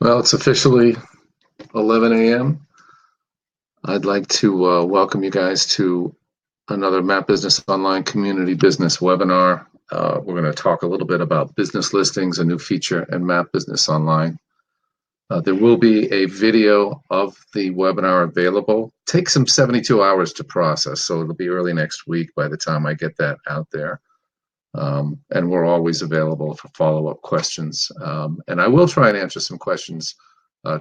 Well, it's officially 11 a.m. I'd like to welcome you guys to another Map Business Online Community Business webinar. We're going to talk a little bit about business listings, a new feature in Map Business Online. There will be a video of the webinar available. It takes some 72 hours to process, so it'll be early next week by the time I get that out there. And we're always available for follow-up questions. And I will try and answer some questions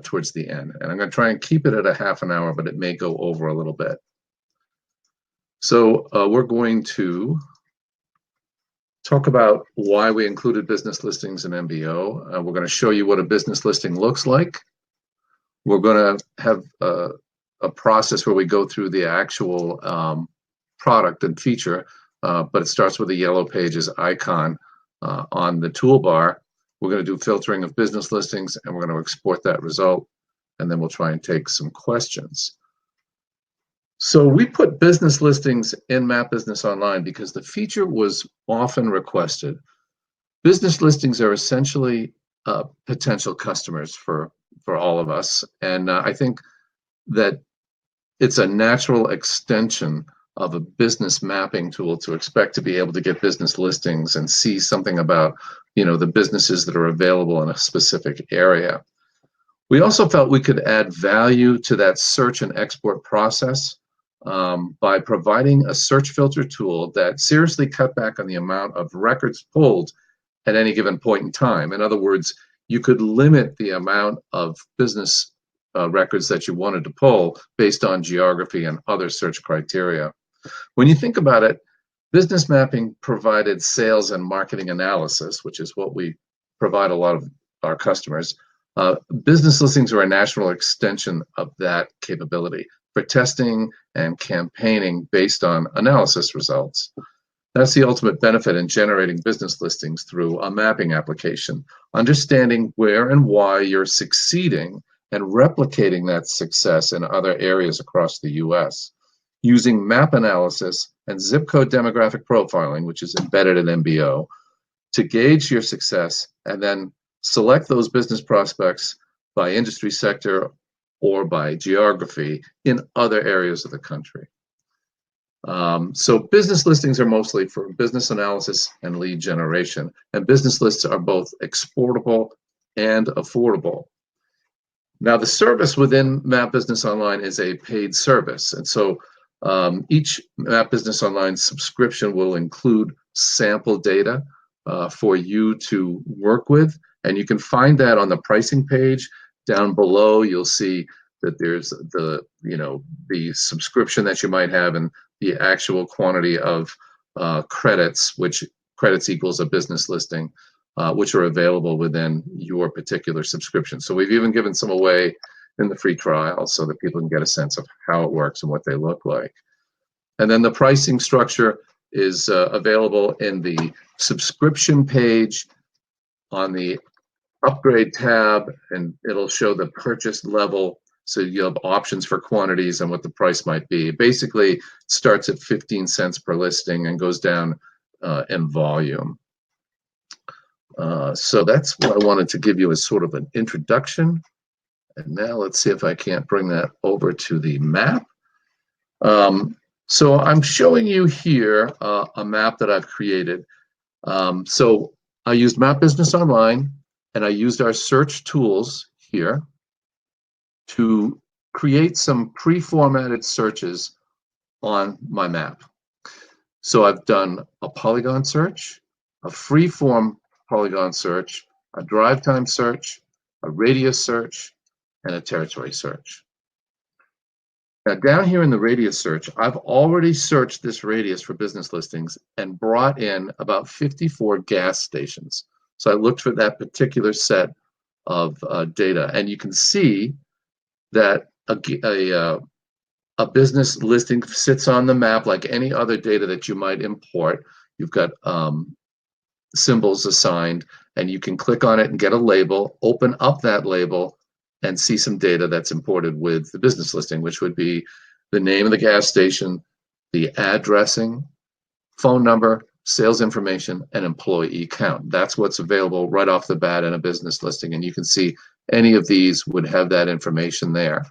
towards the end. And I'm going to try and keep it at a half an hour, but it may go over a little bit. So we're going to talk about why we included business listings in MBO. We're going to show you what a business listing looks like. We're going to have a process where we go through the actual product and feature, but it starts with a yellow pages icon on the toolbar. We're going to do filtering of business listings, and we're going to export that result, and then we'll try and take some questions. So we put business listings in Map Business Online because the feature was often requested. Business listings are essentially potential customers for all of us, and I think that it's a natural extension of a business mapping tool to expect to be able to get business listings and see something about, the businesses that are available in a specific area. We also felt we could add value to that search and export process by providing a search filter tool that seriously cut back on the amount of records pulled at any given point in time. In other words, you could limit the amount of business records that you wanted to pull based on geography and other search criteria. When you think about it, business mapping provided sales and marketing analysis, which is what we provide a lot of our customers. Business listings are a natural extension of that capability for testing and campaigning based on analysis results. That's the ultimate benefit in generating business listings through a mapping application, understanding where and why you're succeeding and replicating that success in other areas across the US. Using map analysis and zip code demographic profiling, which is embedded in MBO, to gauge your success and then select those business prospects by industry sector or by geography in other areas of the country. So business listings are mostly for business analysis and lead generation, and business lists are both exportable and affordable. Now, the service within Map Business Online is a paid service, and so each Map Business Online subscription will include sample data for you to work with, and you can find that on the pricing page. Down below, you'll see that there's the subscription that you might have and the actual quantity of credits, which credits equals a business listing, which are available within your particular subscription. So we've even given some away in the free trial so that people can get a sense of how it works and what they look like. And then the pricing structure is available in the subscription page on the upgrade tab, and it'll show the purchase level. So you have options for quantities and what the price might be. Basically, it starts at 15 cents per listing and goes down in volume. So that's what I wanted to give you as sort of an introduction. And now let's see if I can't bring that over to the map. So I'm showing you here a map that I've created. So I used Map Business Online, and I used our search tools here to create some pre-formatted searches on my map. So I've done a Polygon search, a free-form Polygon search, a drive time search, a radius search, and a territory search. Now down here in the radius search, I've already searched this radius for business listings and brought in about 54 gas stations. So I looked for that particular set of data, and you can see that a business listing sits on the map like any other data that you might import. You've got symbols assigned, and you can click on it and get a label, open up that label, and see some data that's imported with the business listing, which would be the name of the gas station, the addressing, phone number, sales information, and employee count. That's what's available right off the bat in a business listing. And you can see Any of these would have that information there.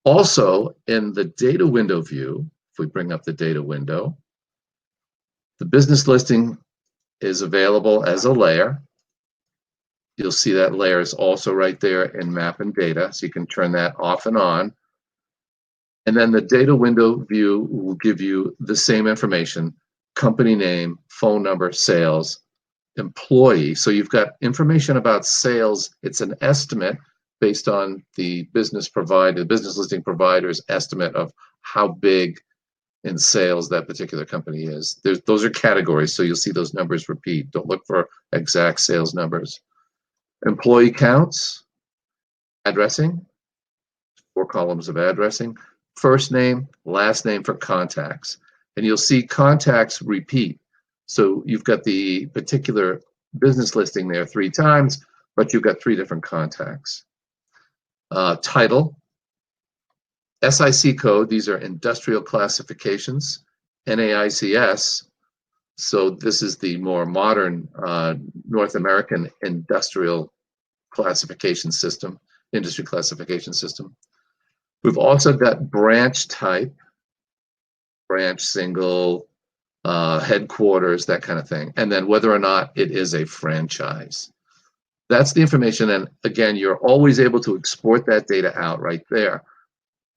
Also, in the data window view, if we bring up the data window, the business listing is available as a layer. You'll see that layer is also right there in map and data, so you can turn that off and on. And then the data window view will give you the same information: company name, phone number, sales, employee. So you've got information about sales. It's an estimate based on the business listing provider's estimate of how big in sales that particular company is. Those are categories, so you'll see those numbers repeat. Don't look for exact sales numbers. Employee counts, addressing, 4 columns of addressing, first name, last name for contacts. And you'll see contacts repeat. So you've got the particular business listing there 3 times, but you've got 3 different contacts. Title, SIC code, these are industrial classifications, NAICS, so this is the more modern North American industrial classification system, industry classification system. We've also got branch type, branch, single, headquarters, that kind of thing, and then whether or not it is a franchise. That's the information, and again, you're always able to export that data out right there.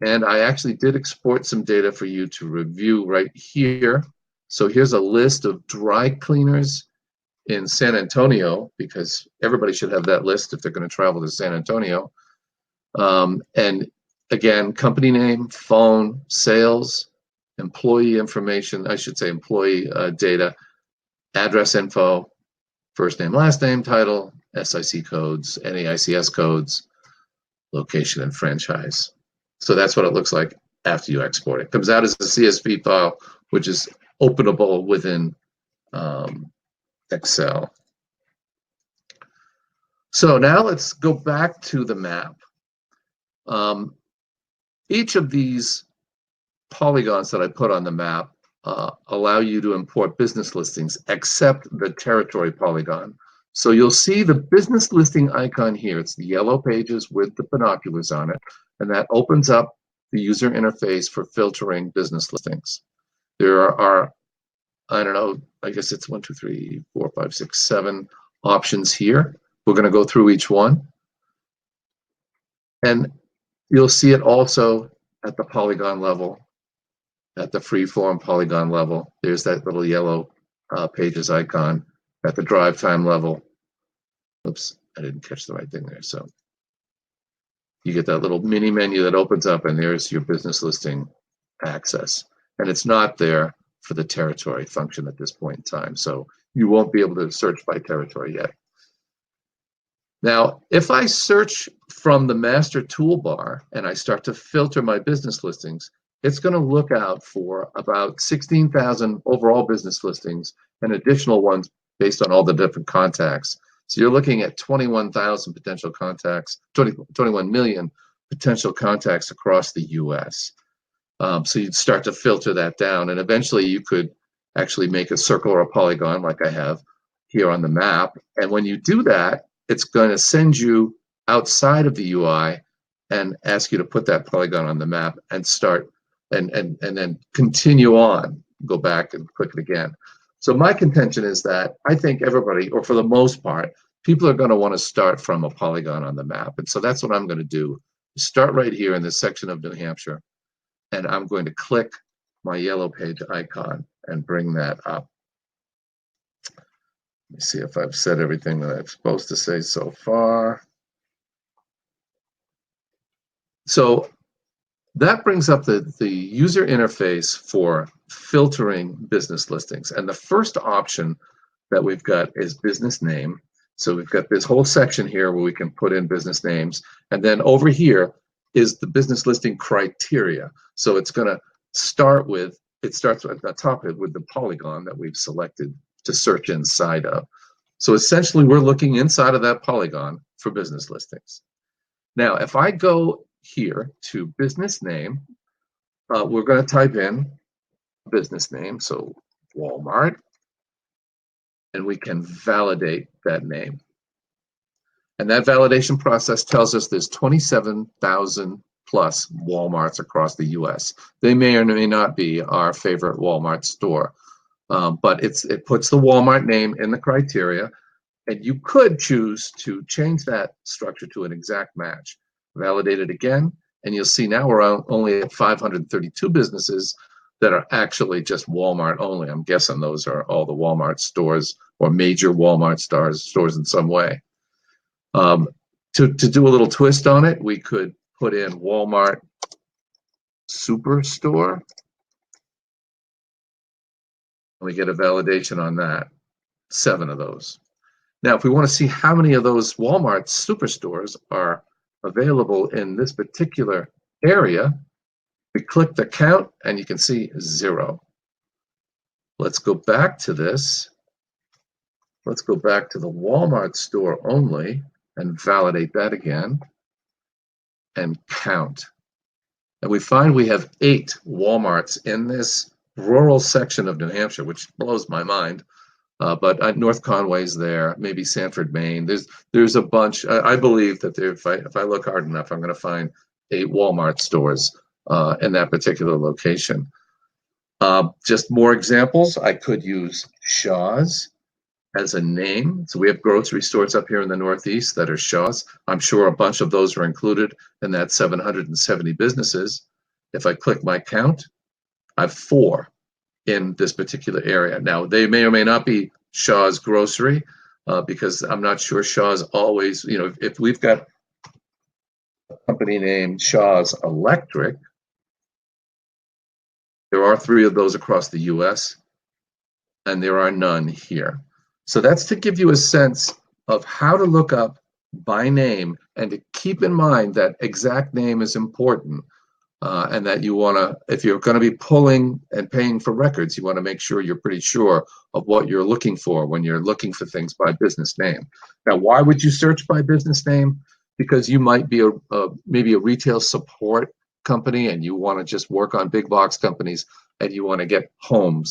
And I actually did export some data for you to review right here. So here's a list of dry cleaners in San Antonio, because everybody should have that list if they're going to travel to San Antonio. And again, company name, phone, sales, employee information, I should say employee data, address info, first name, last name, title, SIC codes, NAICS codes, location, and franchise. So that's what it looks like after you export it. It comes out as a CSV file, which is openable within Excel. So now let's go back to the map. Each of these polygons that I put on the map allow you to import business listings, except the territory polygon. So you'll see the business listing icon here. It's the yellow pages with the binoculars on it, and that opens up the user interface for filtering business listings. There are, I don't know, I guess it's 1, 2, 3, 4, 5, 6, 7 options here. We're going to go through each one. And you'll see it also at the polygon level, at the freeform polygon level. There's that little yellow pages icon. At the drive time level. Oops, I didn't catch the right thing there. So you get that little mini menu that opens up, and there's your business listing access. And it's not there for the territory function at this point in time. So you won't be able to search by territory yet. Now, if I search from the master toolbar and I start to filter my business listings, it's going to look out for about 16,000 overall business listings and additional ones based on all the different contacts. So you're looking at 21,000 potential contacts, 21 million potential contacts across the US. So you'd start to filter that down, and eventually you could actually make a circle or a polygon like I have here on the map. And when you do that, it's going to send you outside of the UI and ask you to put that polygon on the map and start and then continue on, go back and click it again. So my contention is that I think everybody, or for the most part, people are going to want to start from a polygon on the map. And so that's what I'm going to do. Start right here in this section of New Hampshire, and I'm going to click my yellow page icon and bring that up. Let me see if I've said everything that I'm supposed to say so far. So that brings up the user interface for filtering business listings. And the first option that we've got is business name. So we've got this whole section here where we can put in business names. And then over here is the business listing criteria. So it's going to start with, it starts at the top with the polygon that we've selected to search inside of. So essentially we're looking inside of that polygon for business listings. Now, if I go here to business name, we're going to type in business name, so Walmart, and we can validate that name. And that validation process tells us there's 27,000 plus Walmarts across the US. They may or may not be our favorite Walmart store, but it puts the Walmart name in the criteria, and you could choose to change that structure to an exact match. Validate it again, and you'll see now we're only at 532 businesses that are actually just Walmart only. I'm guessing those are all the Walmart stores or major Walmart stores in some way. To do a little twist on it, we could put in Walmart Superstore. We get a validation on that, 7 of those. Now, if we want to see how many of those Walmart Superstores are available in this particular area, we click the count and you can see 0. Let's go back to this. Let's go back to the Walmart store only and validate that again and count. And we find we have 8 Walmarts in this rural section of New Hampshire, which blows my mind. But North Conway's there, maybe Sanford, Maine. There's a bunch. I believe that if I look hard enough, I'm going to find 8 Walmart stores in that particular location. Just more examples. I could use Shaw's as a name. So we have grocery stores up here in the Northeast that are Shaw's. I'm sure a bunch of those are included in that 770 businesses. If I click my count, I have 4 in this particular area. Now, they may or may not be Shaw's Grocery, because I'm not sure Shaw's always, if we've got a company named Shaw's Electric, there are 3 of those across the US, and there are none here. So that's to give you a sense of how to look up by name and to keep in mind that exact name is important. And that you want to, if you're going to be pulling and paying for records, you want to make sure you're pretty sure of what you're looking for when you're looking for things by business name. Now, why would you search by business name? Because you might be maybe a retail support company and you want to just work on big box companies and you want to get Home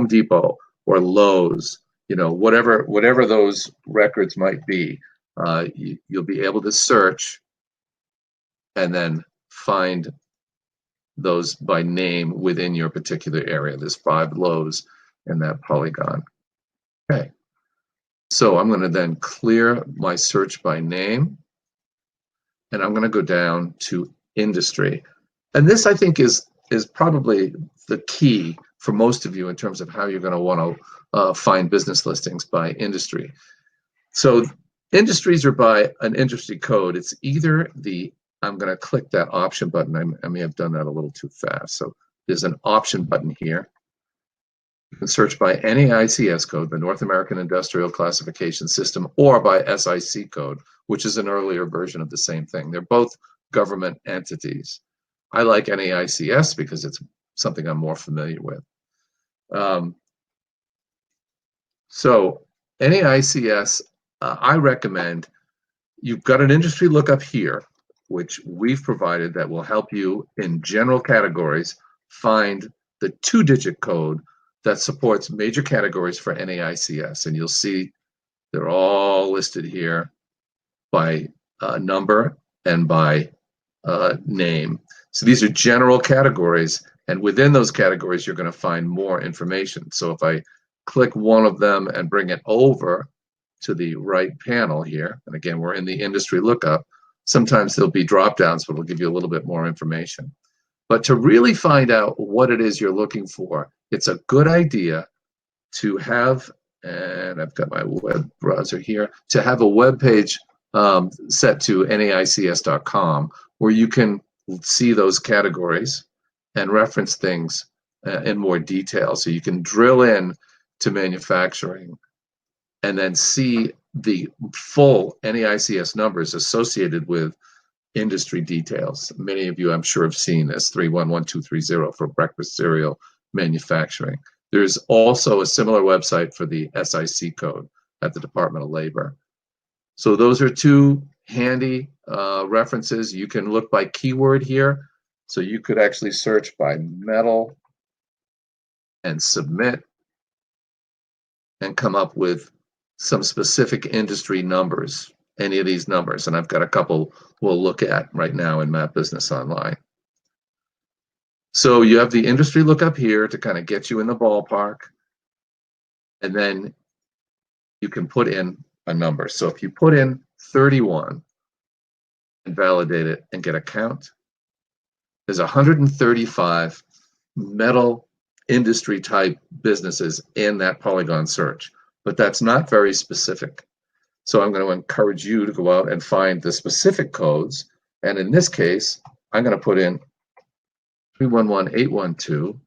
Depot or Lowe's, whatever those records might be, you'll be able to search and then find those by name within your particular area. There's 5 Lowe's in that polygon. Okay, so I'm going to then clear my search by name, and I'm going to go down to industry. And this, I think, is probably the key for most of you in terms of how you're going to want to find business listings by industry. So industries are by an industry code. It's either I'm going to click that option button. I may have done that a little too fast. So there's an option button here. You can search by NAICS code, the North American Industrial Classification System, or by SIC code, which is an earlier version of the same thing. They're both government entities. I like NAICS because it's something I'm more familiar with. So NAICS, I recommend you've got an industry lookup here, which we've provided that will help you in general categories find the 2-digit code that supports major categories for NAICS. And you'll see they're all listed here by number and by name. So these are general categories, and within those categories, you're going to find more information. So if I click one of them and bring it over to the right panel here, and again, we're in the industry lookup, sometimes there'll be drop downs, but it'll give you a little bit more information. But to really find out what it is you're looking for, it's a good idea to have, and I've got my web browser here, to have a web page set to naics.com where you can see those categories and reference things in more detail. So you can drill in to manufacturing and then see the full NAICS numbers associated with industry details. Many of you, I'm sure, have seen this, 311230 for breakfast cereal manufacturing. There's also a similar website for the SIC code at the Department of Labor. So those are 2 handy references. You can look by keyword here. So you could actually search by metal and submit and come up with some specific industry numbers, any of these numbers, and I've got a couple we'll look at right now in Map Business Online. So you have the industry lookup here to kind of get you in the ballpark, and then you can put in a number. So if you put in 31 and validate it and get a count, there's 135 metal industry type businesses in that Polygon search, but that's not very specific. So I'm going to encourage you to go out and find the specific codes. And in this case, I'm going to put in 311812,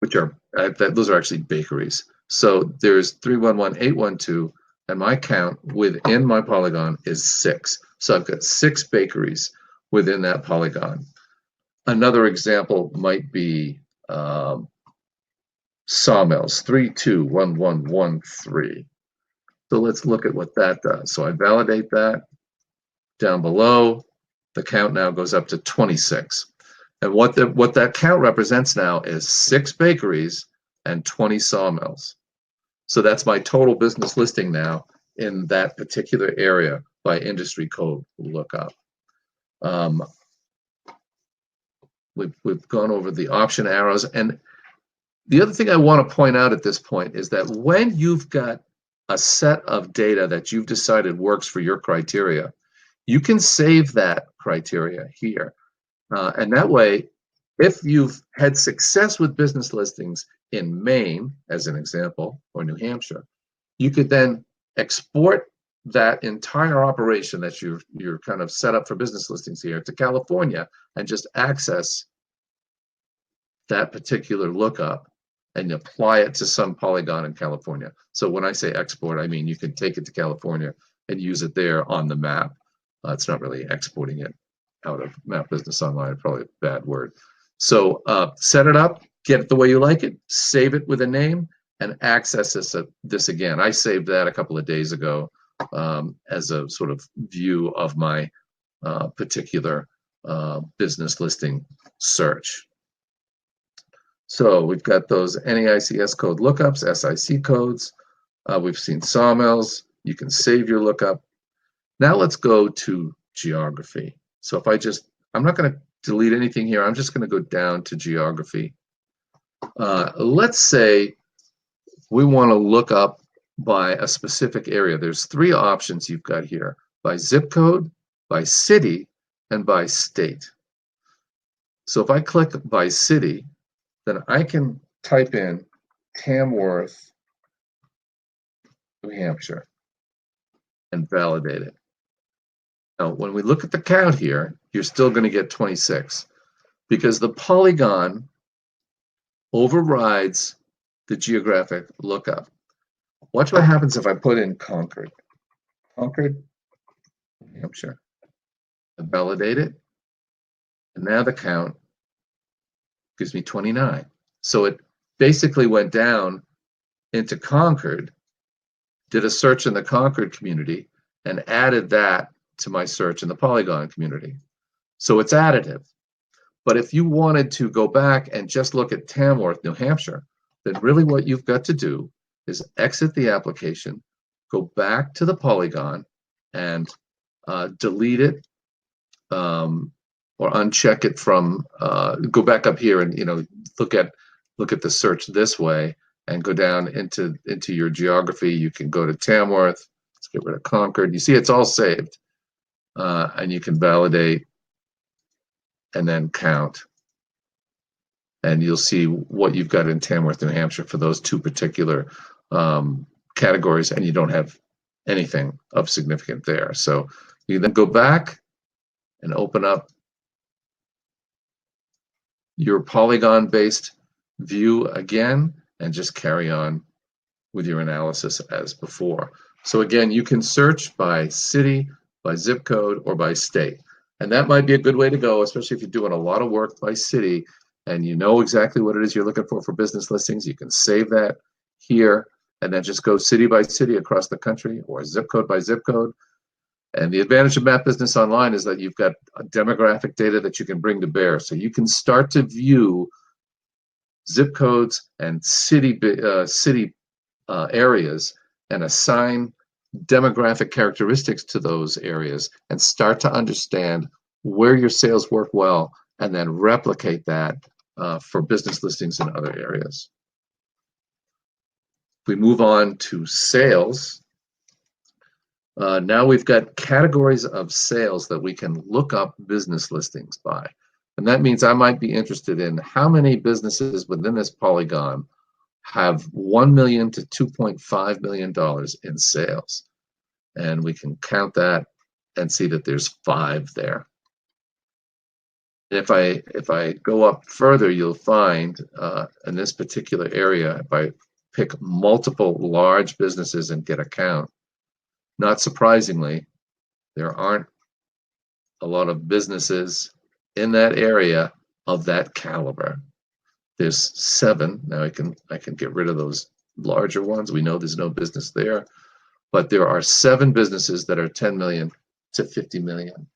which are, those are actually bakeries. So there's 311812, and my count within my Polygon is 6. So I've got 6 bakeries within that Polygon. Another example might be sawmills, 321113. So let's look at what that does. So I validate that. Down below, the count now goes up to 26. And what that count represents now is 6 bakeries and 20 sawmills. So that's my total business listing now in that particular area by industry code lookup. We've gone over the option arrows. And the other thing I want to point out at this point is that when you've got a set of data that you've decided works for your criteria, you can save that criteria here. And that way, if you've had success with business listings in Maine, as an example, or New Hampshire, you could then export that entire operation that you're kind of set up for business listings here to California and just access that particular lookup and apply it to some Polygon in California. So when I say export, I mean you can take it to California and use it there on the map. It's not really exporting it out of Map Business Online, probably a bad word. So set it up, get it the way you like it, save it with a name, and access this again. I saved that a couple of days ago as a sort of view of my particular business listing search. So we've got those NAICS code lookups, SIC codes. We've seen sawmills. You can save your lookup. Now let's go to geography. So if I'm not going to delete anything here. I'm just going to go down to geography. Let's say we want to look up by a specific area. There's 3 options you've got here: by zip code, by city, and by state. So if I click by city, then I can type in Tamworth, New Hampshire, and validate it. Now, when we look at the count here, you're still going to get 26 because the Polygon overrides the geographic lookup. Watch what happens if I put in Concord. Concord, New Hampshire. And validate it. And now the count gives me 29. So it basically went down into Concord, did a search in the Concord community, and added that to my search in the Polygon community. So it's additive. But if you wanted to go back and just look at Tamworth, New Hampshire, then really what you've got to do is exit the application, go back to the Polygon, and delete it or uncheck it from. Go back up here and look at the search this way, and go down into your geography. You can go to Tamworth. Let's get rid of Concord. You see, it's all saved, and you can validate and then count. And you'll see what you've got in Tamworth, New Hampshire for those 2 particular categories, and you don't have anything of significant there. So you then go back and open up your Polygon-based view again and just carry on with your analysis as before. So again, you can search by city, by zip code, or by state. And that might be a good way to go, especially if you're doing a lot of work by city and you know exactly what it is you're looking for business listings. You can save that here and then just go city by city across the country, or zip code by zip code. And the advantage of Map Business Online is that you've got demographic data that you can bring to bear. So you can start to view zip codes and city areas and assign demographic characteristics to those areas and start to understand where your sales work well, and then replicate that for business listings in other areas. We move on to sales. Now we've got categories of sales that we can look up business listings by. And that means I might be interested in how many businesses within this polygon have $1 million to $2.5 million in sales. And we can count that and see that there's 5 there. If I go up further, you'll find in this particular area, if I pick multiple large businesses and get a count, not surprisingly, there aren't a lot of businesses in that area of that caliber. There's 7. Now I can get rid of those larger ones. We know there's no business there, but there are 7 businesses that are 10 million to 50 million.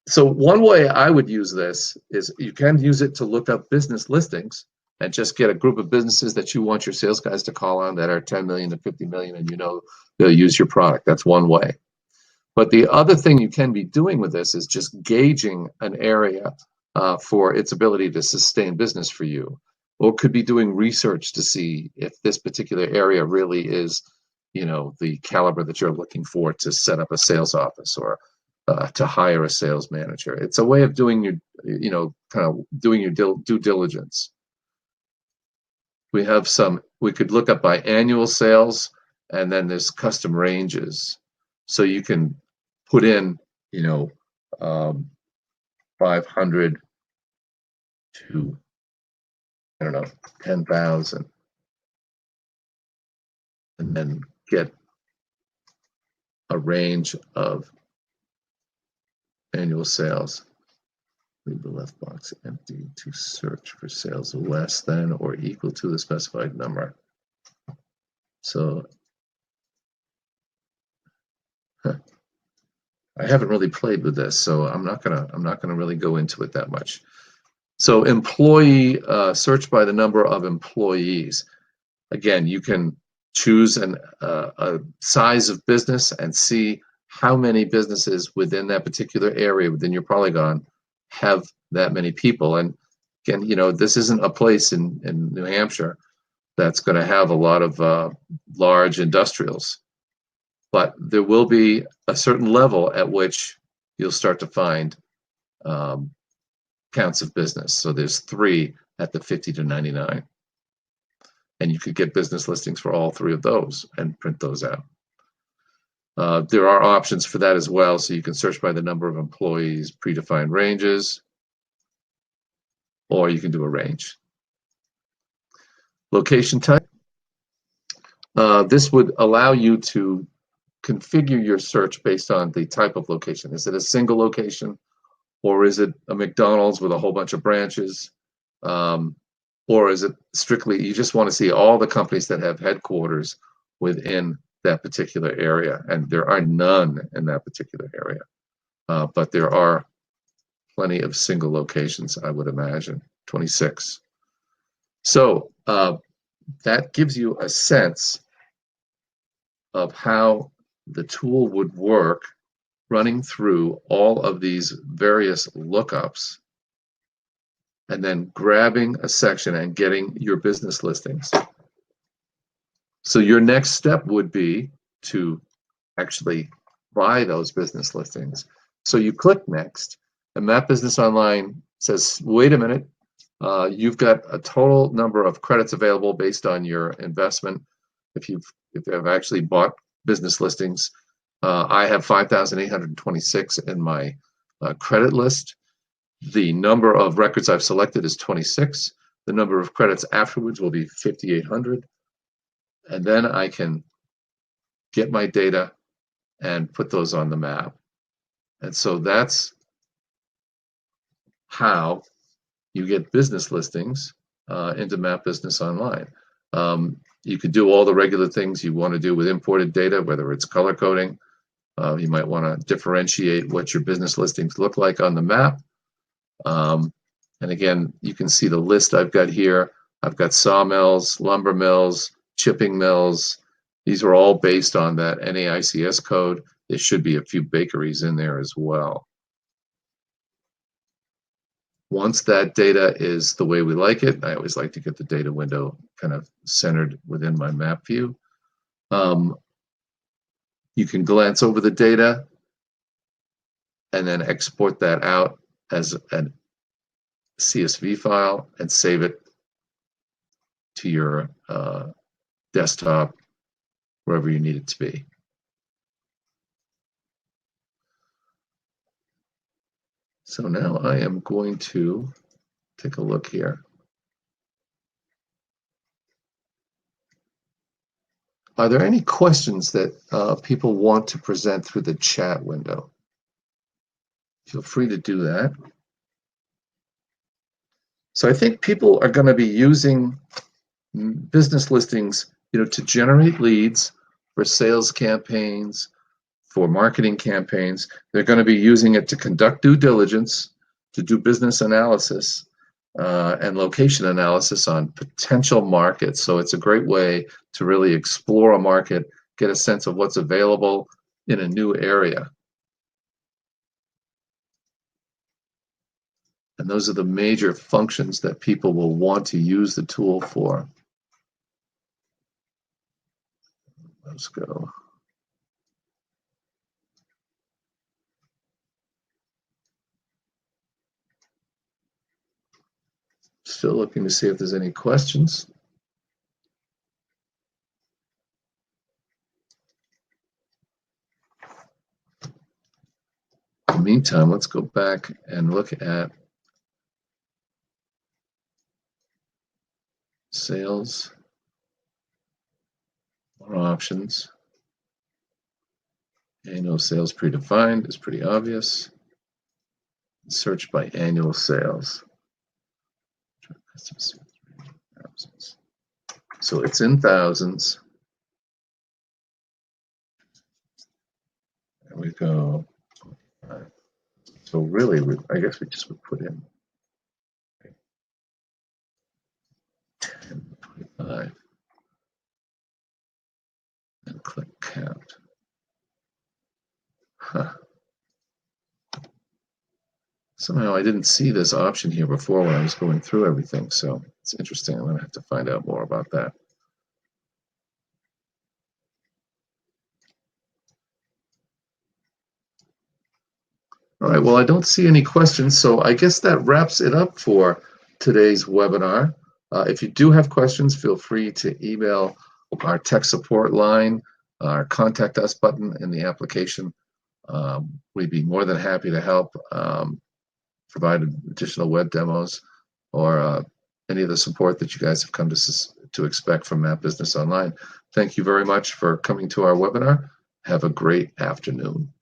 So one way I would use this is you can use it to look up business listings and just get a group of businesses that you want your sales guys to call on that are 10 million to 50 million, and you know they'll use your product. That's one way. But the other thing you can be doing with this is just gauging an area for its ability to sustain business for you, or could be doing research to see if this particular area really is, you know, the caliber that you're looking for to set up a sales office or to hire a sales manager. It's a way of doing your, you know, kind of doing your due diligence. We have some, we could look up by annual sales, and then there's custom ranges. So you can put in, you know, 500 to, I don't know, 10,000, and then get a range of annual sales. Leave the left box empty to search for sales less than or equal to the specified number. So I haven't really played with this, so I'm not gonna really go into it that much. So employee search by the number of employees. Again, you can choose a size of business and see how many businesses within that particular area within your polygon have that many people. And again, you know, this isn't a place in New Hampshire that's going to have a lot of large industrials, but there will be a certain level at which you'll start to find counts of business. So there's 3 at the 50 to 99. And you could get business listings for all 3 of those and print those out. There are options for that as well. So you can search by the number of employees, predefined ranges, or you can do a range. Location type. This would allow you to configure your search based on the type of location. Is it a single location, or is it a McDonald's with a whole bunch of branches? Or is it strictly, you just want to see all the companies that have headquarters within that particular area? And there are none in that particular area. But there are plenty of single locations, I would imagine, 26. So that gives you a sense of how the tool would work running through all of these various lookups and then grabbing a section and getting your business listings. So your next step would be to actually buy those business listings. So you click next, and Map Business Online says, wait a minute, you've got a total number of credits available based on your investment. If you've actually bought business listings, I have 5,826 in my credit list. The number of records I've selected is 26. The number of credits afterwards will be 5,800. And then I can get my data and put those on the map. And so that's how you get business listings into Map Business Online. You could do all the regular things you want to do with imported data, whether it's color coding. You might want to differentiate what your business listings look like on the map. And again, you can see the list I've got here. I've got sawmills, lumber mills, chipping mills, These are all based on that NAICS code. There should be a few bakeries in there as well. Once that data is the way we like it, I always like to get the data window kind of centered within my map view. You can glance over the data and then export that out as a CSV file and save it to your desktop, wherever you need it to be. So now I am going to take a look here. Are there any questions that people want to present through the chat window? Feel free to do that. So I think people are going to be using business listings, to generate leads for sales campaigns, for marketing campaigns. They're going to be using it to conduct due diligence, to do business analysis and location analysis on potential markets. So it's a great way to really explore a market, get a sense of what's available in a new area. And those are the major functions that people will want to use the tool for. Let's go. Still looking to see if there's any questions. In the meantime, let's go back and look at sales, more options. Annual sales predefined is pretty obvious. Search by annual sales. So it's in thousands. There we go. So really, I guess we just would put in 10.25 and click count. Huh. Somehow I didn't see this option here before when I was going through everything, so it's interesting. I'm going to have to find out more about that. All right, well, I don't see any questions, so I guess that wraps it up for today's webinar. If you do have questions, feel free to email our tech support line, our contact us button in the application. We'd be more than happy to help provide additional web demos or any of the support that you guys have come to expect from Map Business Online. Thank you very much for coming to our webinar. Have a great afternoon.